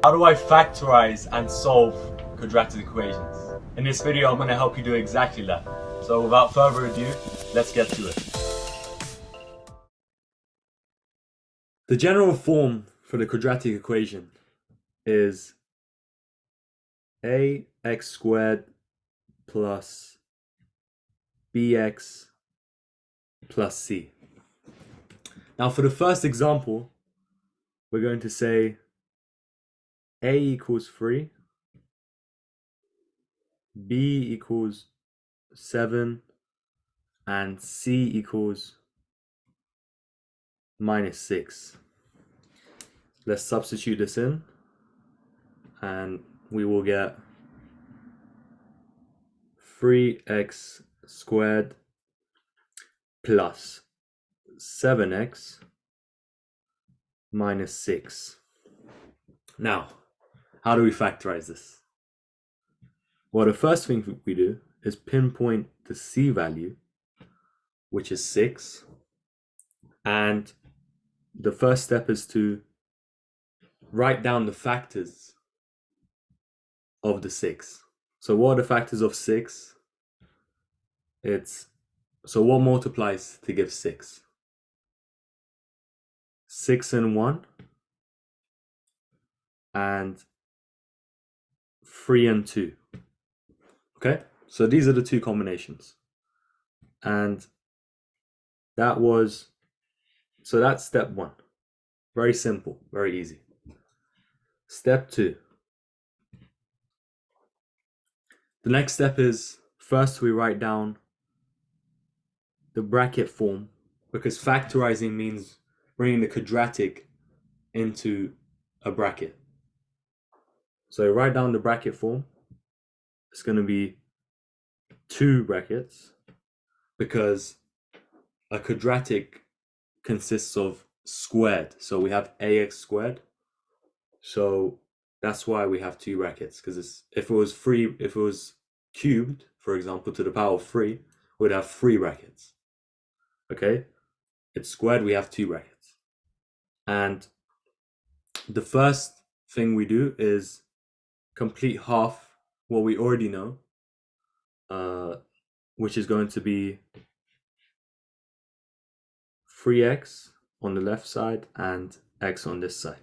How do I factorize and solve quadratic equations? In this video, I'm going to help you do exactly that. So without further ado, let's get to it. The general form for the quadratic equation is ax squared plus bx plus c. Now for the first example, we're going to say a equals 3, b equals 7, and c equals minus 6. Let's substitute this in, and we will get 3x squared plus 7x minus 6. Now, how do we factorize this? Well, the first thing we do is pinpoint the c value, which is 6. And the first step is to write down the factors of the 6. So what are the factors of 6? So what multiplies to give 6? 6 and 1, and 3 and 2. Okay, so these are the two combinations, and that's step 1. Very simple, very easy. Step 2. The next step is, first we write down the bracket form, because factorizing means bringing the quadratic into a bracket. So write down the bracket form. It's going to be 2 brackets, because a quadratic consists of squared. So we have ax squared. So that's why we have 2 brackets, because if it was cubed, for example, to the power of 3, we'd have 3 brackets. Okay? It's squared, we have 2 brackets. And the first thing we do is complete half what we already know, which is going to be 3x on the left side and x on this side.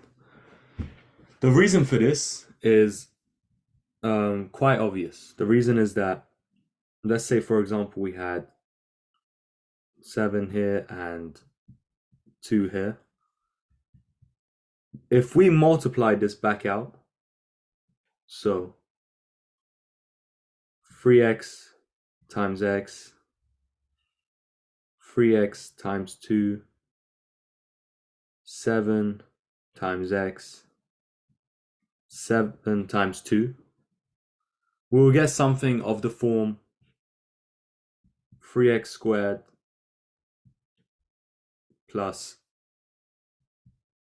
The reason for this is quite obvious. The reason is that, let's say for example we had 7 here and 2 here. If we multiply this back out, so 3x times x, 3x times 2, 7 times x, 7 times 2, we will get something of the form 3x squared plus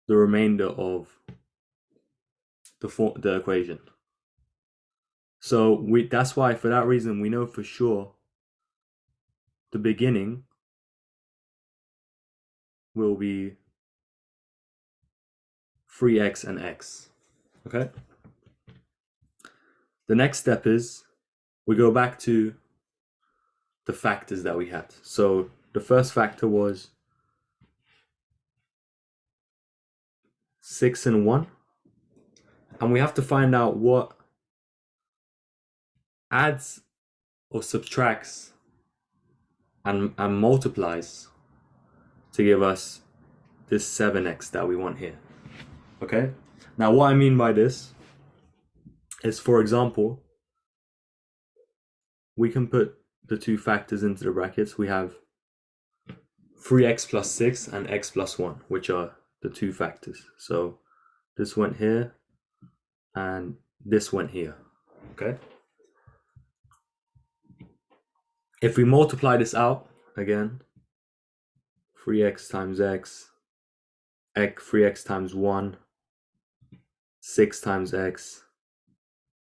the remainder of the equation. So that's why, for that reason, we know for sure the beginning will be 3x and x. Okay? The next step is we go back to the factors that we had. So the first factor was 6 and 1. And we have to find out what adds or subtracts and multiplies to give us this 7x that we want here. Okay? Now what I mean by this is, for example, we can put the 2 factors into the brackets. We have 3x plus 6 and x plus 1, which are the 2 factors. So this went here and this went here. Okay? If we multiply this out again, 3x times x, 3x times 1, 6 times x,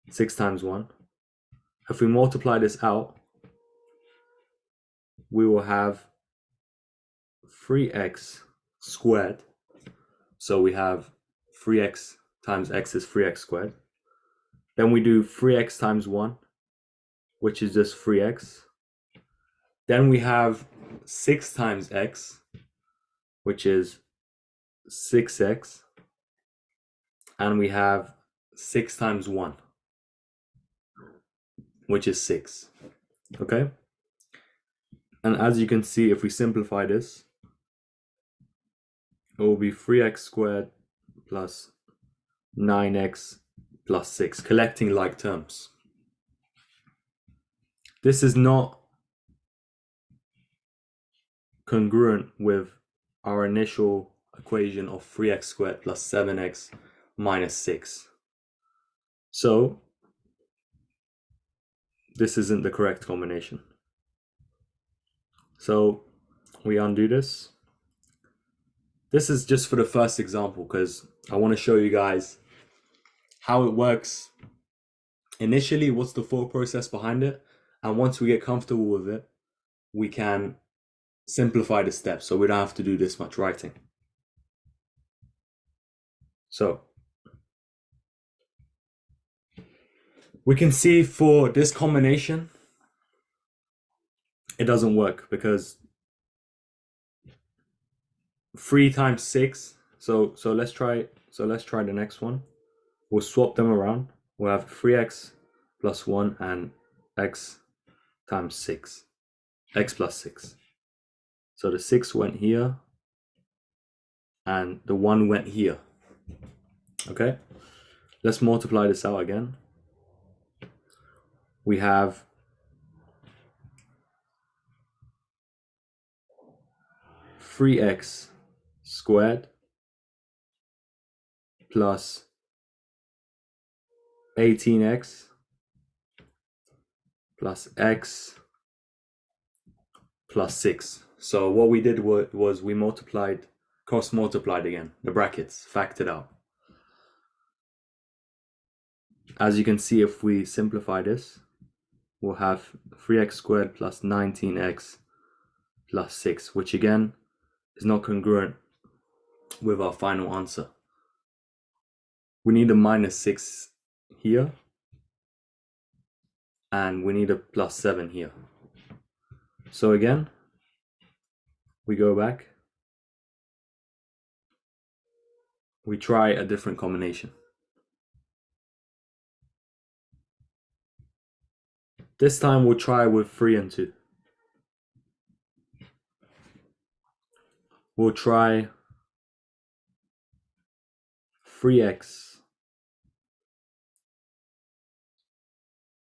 6 times 1. If we multiply this out, we will have 3x squared. So we have 3x times x is 3x squared. Then we do 3x times 1, which is just 3x. Then we have 6 times x, which is 6x. And we have 6 times 1, which is 6. Okay? And as you can see, if we simplify this, it will be 3x squared plus 9x plus 6, collecting like terms. This is not congruent with our initial equation of 3x squared plus 7x minus 6. So this isn't the correct combination. So we undo this. This is just for the first example because I want to show you guys how it works initially, what's the thought process behind it, and once we get comfortable with it, we can simplify the steps so we don't have to do this much writing. So we can see for this combination, it doesn't work because 3 times 6. So let's try the next one. We'll swap them around. We'll have 3x plus 1 and x times 6. X plus 6. So the 6 went here and the 1 went here. Okay? Let's multiply this out again. We have 3x squared plus 18x plus x plus 6. So what we did was we multiplied, cross multiplied again, the brackets, factored out. As you can see, if we simplify this, we'll have 3x squared plus 19x plus 6, which again is not congruent with our final answer. We need a minus 6 here, and we need a plus 7 here. So again, we go back, we try a different combination. This time we'll try with 3 and 2. We'll try 3x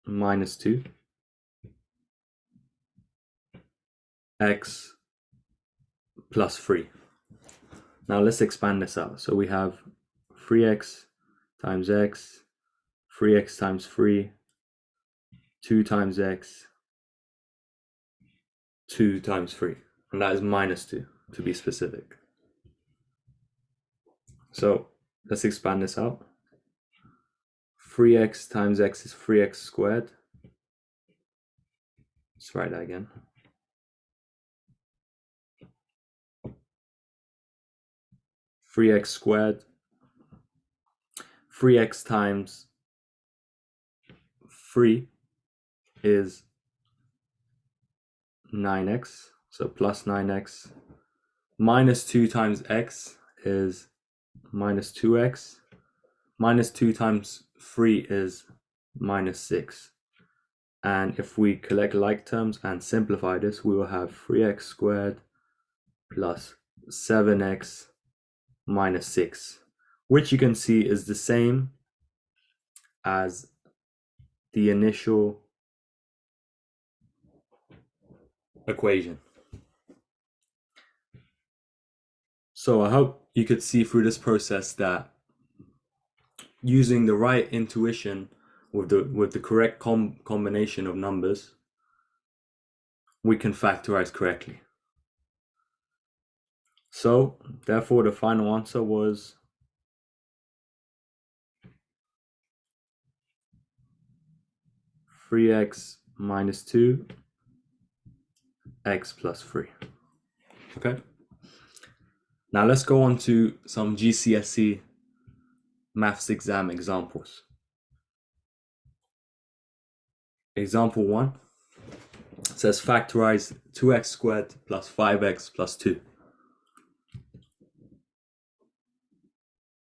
minus 2, x plus 3. Now let's expand this out. So we have 3x times x, 3x times 3, 2 times x, 2 times 3. And that is minus 2, to be specific. So let's expand this out. 3x times x is 3x squared. Let's write that again. 3x squared. 3x times 3 is 9x, so plus 9x. Minus 2 times x is minus 2x. Minus 2 times 3 is minus 6. And if we collect like terms and simplify this, we will have 3x squared plus 7x minus 6, which you can see is the same as the initial equation. So I hope you could see through this process that using the right intuition with the correct combination of numbers, we can factorize correctly. So therefore the final answer was 3x minus 2, x plus 3. Okay. Now let's go on to some GCSE maths exam examples. Example 1 says factorize 2x squared plus 5x plus 2.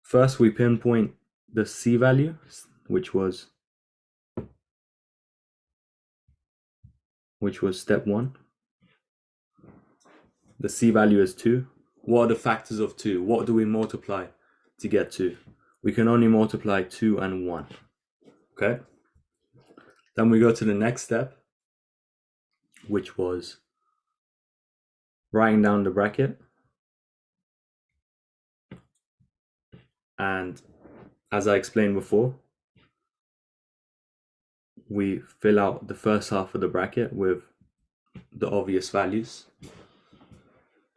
First, we pinpoint the c value, which was step 1. The c value is 2. What are the factors of 2? What do we multiply to get 2? We can only multiply 2 and 1. Okay? Then we go to the next step, which was writing down the bracket. And as I explained before, we fill out the first half of the bracket with the obvious values,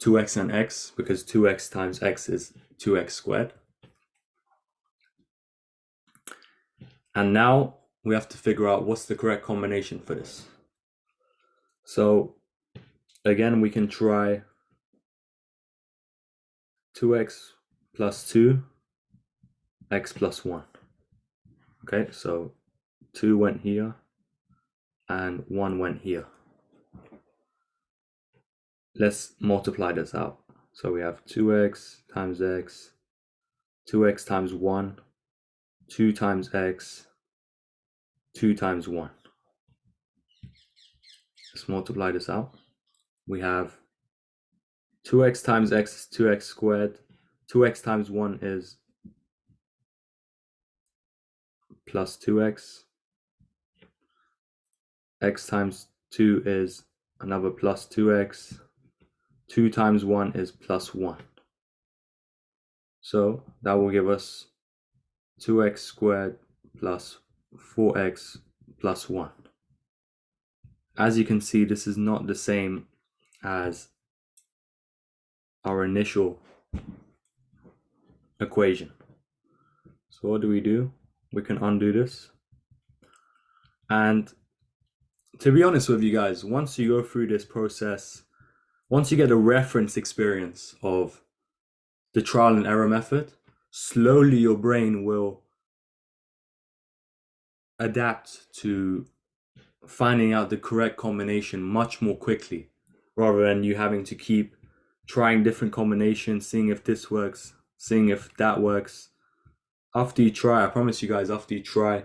2x and x, because 2x times x is 2x squared. And now we have to figure out what's the correct combination for this. So again, we can try 2x plus 2, x plus 1. Okay, so 2 went here and 1 went here. Let's multiply this out. So we have 2x times x, 2x times 1, 2 times x, 2 times 1. Let's multiply this out. We have 2x times x is 2x squared. 2x times 1 is plus 2x. X times 2 is another plus 2x. 2 times 1 is plus 1. So that will give us 2x squared plus 4x plus 1. As you can see, this is not the same as our initial equation. So what do? We can undo this. And to be honest with you guys, once you go through this process, once you get a reference experience of the trial and error method, slowly your brain will adapt to finding out the correct combination much more quickly, rather than you having to keep trying different combinations, seeing if this works, seeing if that works. After you try, I promise you guys, after you try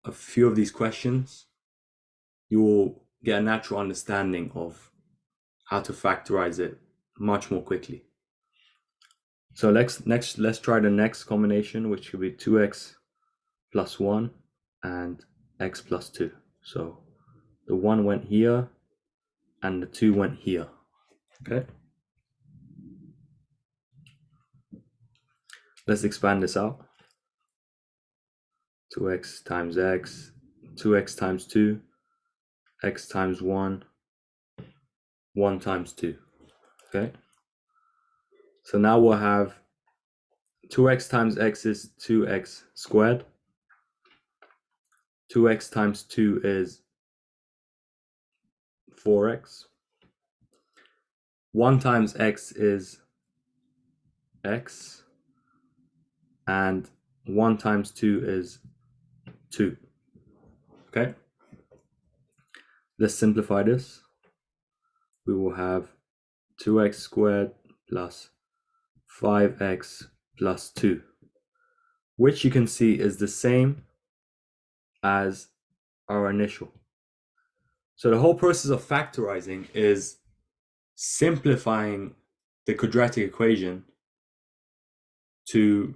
a few of these questions, you will get a natural understanding of how to factorize it much more quickly. So let's try the next combination, which could be 2x plus 1 and x plus 2. So the 1 went here and the 2 went here. Okay. Let's expand this out. 2x times x, 2x times 2, x times 1, 1 times 2. Okay. So now we'll have 2x times x is 2x squared. 2x times 2 is 4x. 1 times x is x. And 1 times 2 is 2. Okay? Let's simplify this. We will have 2x squared plus 5x plus 2, which you can see is the same as our initial. So the whole process of factorizing is simplifying the quadratic equation to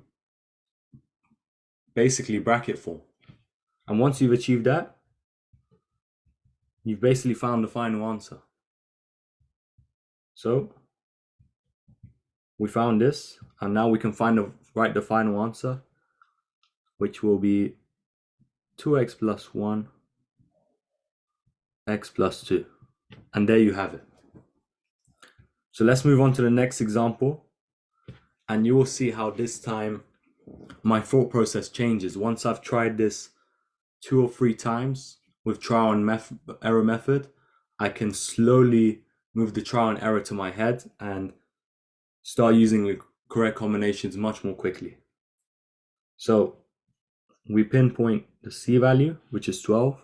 basically bracket form. And once you've achieved that, you've basically found the final answer. So we found this, and now we can write the final answer, which will be 2x plus 1, x plus 2. And there you have it. So let's move on to the next example, and you will see how this time my thought process changes. Once I've tried this 2 or 3 times with trial and error method, I can slowly move the trial and error to my head and start using the correct combinations much more quickly. So we pinpoint the C value, which is 12.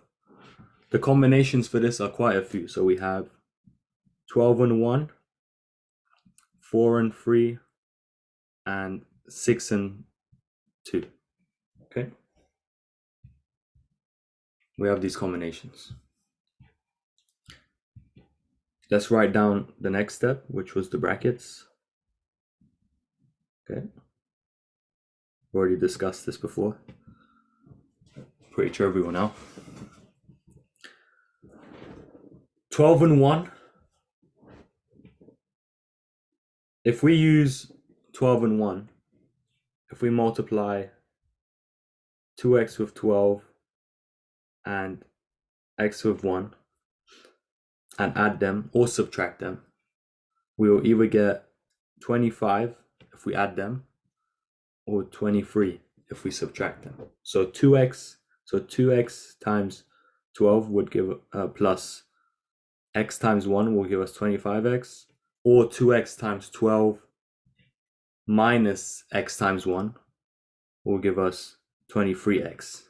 The combinations for this are quite a few. So we have 12 and 1, 4 and 3, and 6 and 2. Okay. We have these combinations. Let's write down the next step, which was the brackets. Okay. We've already discussed this before. Pretty sure everyone now. 12 and 1. If we use 12 and 1, if we multiply 2x with 12 and x with 1 and add them or subtract them, we will either get 25 if we add them or 23 if we subtract them. So 2x times 12 would give plus x times 1 will give us 25x, or 2x times 12 minus x times 1 will give us 23x,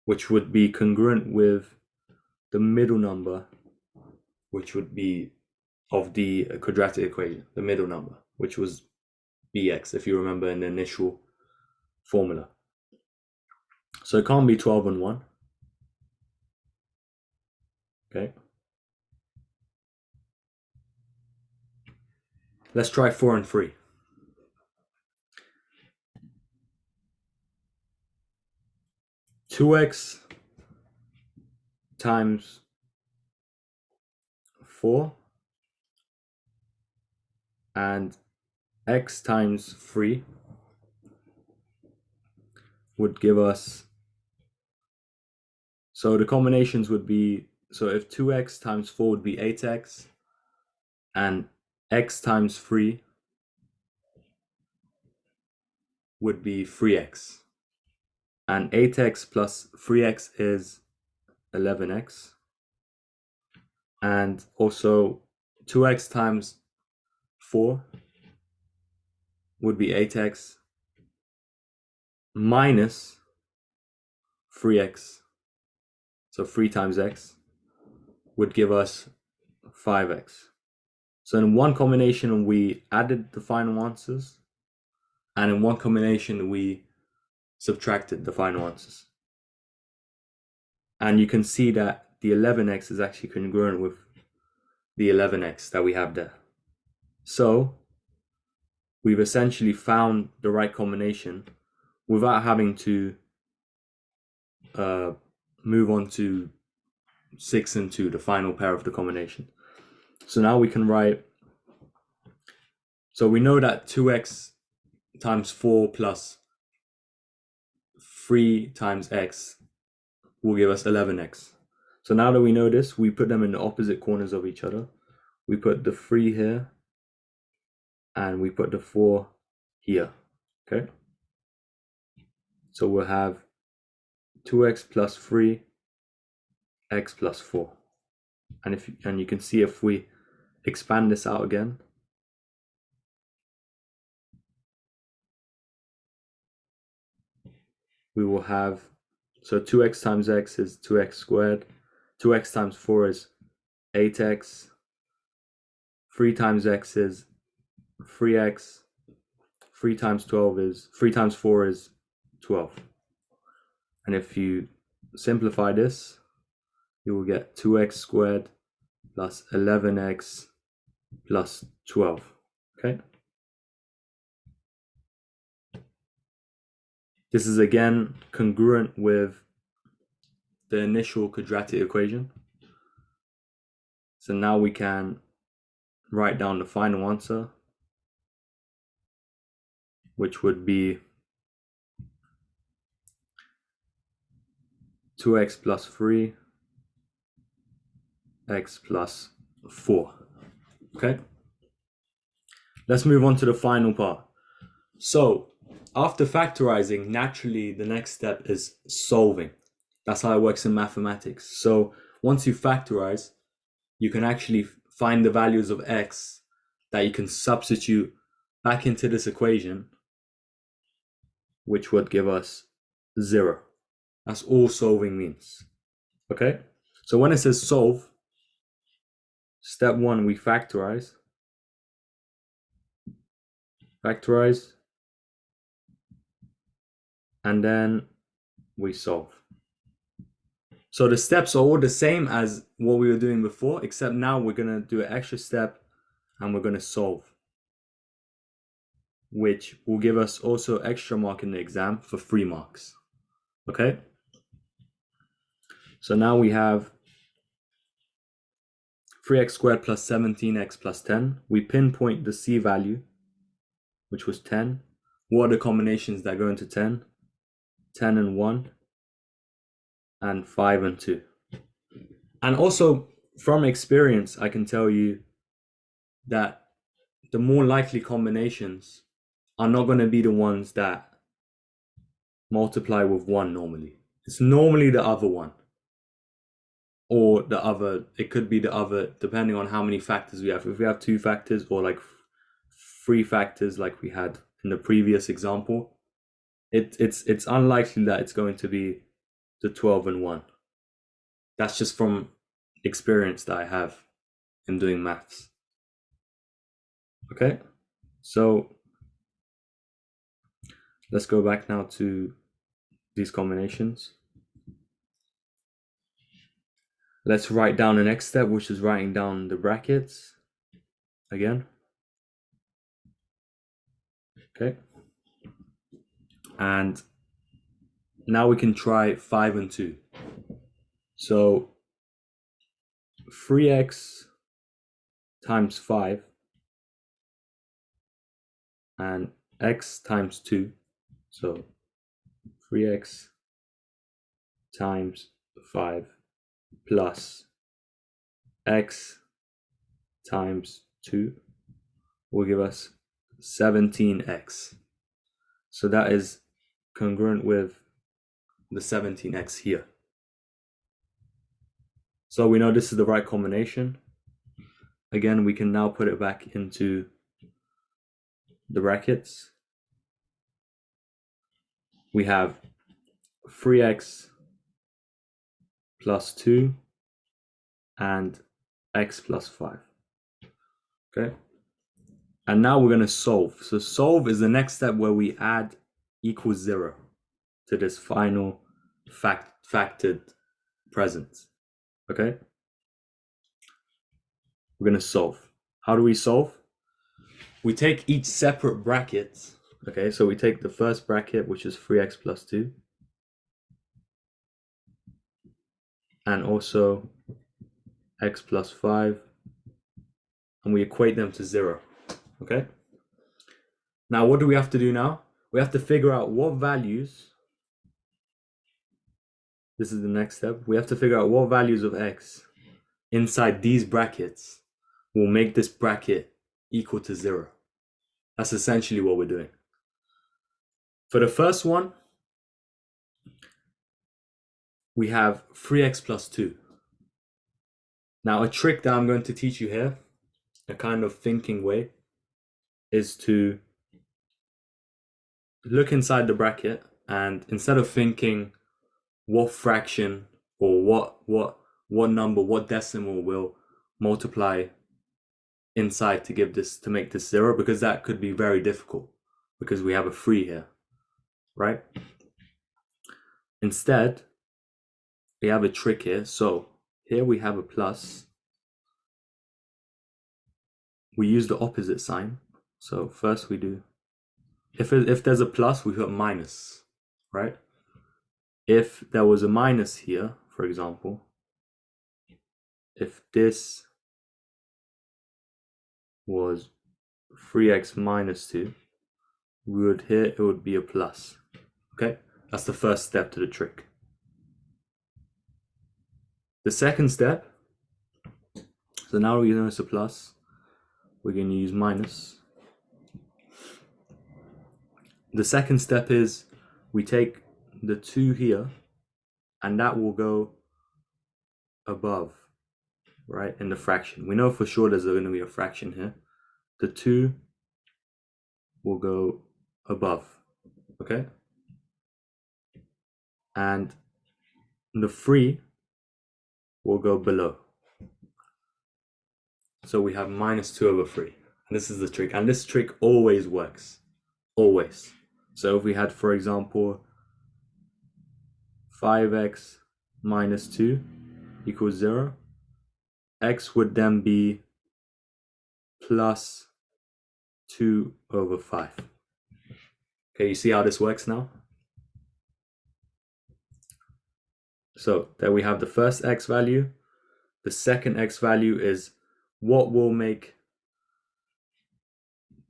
which would be congruent with the middle number, which would be of the quadratic equation, the middle number, which was bx, if you remember in the initial formula. So it can't be 12 and 1. Okay. Let's try 4 and 3. Two x times 4 and x times 3 would give us, so the combinations would be, so if 2x times 4 would be 8x and x times 3 would be 3x, and 8x plus 3x is 11x, and also 2x times 4 would be 8x minus 3x, so 3 times x would give us 5x. So in one combination we added the final answers, and in one combination we subtracted the final answers. And you can see that the 11x is actually congruent with the 11x that we have there. So we've essentially found the right combination without having to move on to 6 and 2, the final pair of the combination. So now we can write, so we know that 2x times 4 plus 3 times x will give us 11x. So now that we know this, we put them in the opposite corners of each other. We put the 3 here and we put the 4 here. Okay. So we'll have 2x plus 3, x plus 4. And you can see if we expand this out again, we will have, so 2x times x is 2x squared, 2x times 4 is 8x, 3 times x is 3x, 3 times 4 is 12. And if you simplify this, you will get 2x squared plus 11x plus 12. Okay. This is again congruent with the initial quadratic equation. So now we can write down the final answer, which would be 2x plus 3, x plus 4. Okay. Let's move on to the final part. So after factorizing, naturally the next step is solving. That's how it works in mathematics. So once you factorize, you can actually find the values of x that you can substitute back into this equation which would give us 0. That's all solving means. Okay? So when it says solve, step 1, we factorize. And then we solve. So the steps are all the same as what we were doing before, except now we're going to do an extra step and we're going to solve, which will give us also extra mark in the exam for 3 marks. Okay? So now we have 3x squared plus 17x plus 10. We pinpoint the c value, which was 10. What are the combinations that go into 10? 10 and 1, and 5 and 2. And also, from experience, I can tell you that the more likely combinations are not going to be the ones that multiply with 1 normally. It's normally the other one. Or the other, it could be the other, depending on how many factors we have. If we have 2 factors or like 3 factors like we had in the previous example, it's unlikely that it's going to be the 12 and 1. That's just from experience that I have in doing maths. Okay, so let's go back now to these combinations. Let's write down the next step, which is writing down the brackets again. Okay. And now we can try 5 and 2. So 3x times 5 and x times 2. So 3x times 5 plus x times 2 will give us 17x. So that is congruent with the 17x here. So we know this is the right combination. Again, we can now put it back into the brackets. We have 3x plus 2 and x plus 5. Okay. And now we're going to solve. So solve is the next step where we add equals 0 to this final factored present. Okay? We're going to solve. How do we solve? We take each separate bracket. Okay, so we take the first bracket, which is 3x plus 2. And also x plus 5. And we equate them to 0. Okay? Now, what do we have to do now? We have to figure out what values. This is the next step. We have to figure out what values of x inside these brackets will make this bracket equal to 0. That's essentially what we're doing. For the first one, we have 3x plus 2. Now, a trick that I'm going to teach you here, a kind of thinking way, is to look inside the bracket and instead of thinking what fraction or what number, what decimal will multiply inside to give this, to make this 0, because that could be very difficult because we have a 3 here, right? Instead, we have a trick here. So here we have a plus. We use the opposite sign. So first we do, if there's a plus, we put minus, right? If there was a minus here, for example, if this was 3x minus 2, we would here, it would be a plus. Okay, that's the first step to the trick. The second step, so now we know it's a plus, we're going to use minus. The second step is we take the 2 here and that will go above, right, in the fraction. We know for sure there's going to be a fraction here. The 2 will go above, okay? and the 3 will go below. So we have minus 2 over 3. And this is the trick. And this trick always works. Always. So if we had, for example, 5x minus 2 equals 0, x would then be plus 2 over 5. Okay, you see how this works now? So there we have the first x value. The second x value is what will make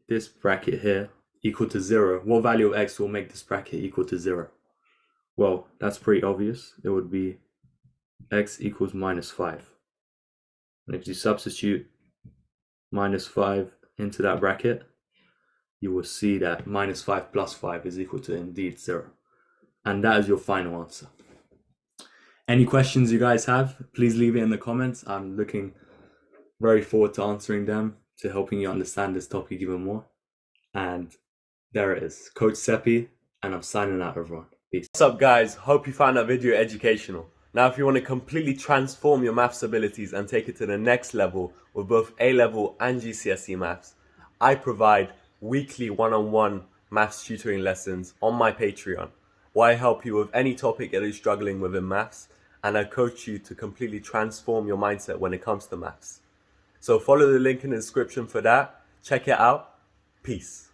this bracket here equal to 0. What value of x will make this bracket equal to 0? Well, that's pretty obvious. It would be x equals minus 5. And if you substitute minus 5 into that bracket, you will see that minus 5 plus 5 is equal to indeed 0. And that is your final answer. Any questions you guys have, please leave it in the comments. I'm looking very forward to answering them, to helping you understand this topic even more. And there it is, Coach Sepi, and I'm signing out, everyone. Peace. What's up, guys? Hope you found that video educational. Now, if you want to completely transform your maths abilities and take it to the next level with both A-level and GCSE maths, I provide weekly one-on-one maths tutoring lessons on my Patreon, where I help you with any topic that you're struggling with in maths, and I coach you to completely transform your mindset when it comes to maths. So follow the link in the description for that. Check it out. Peace.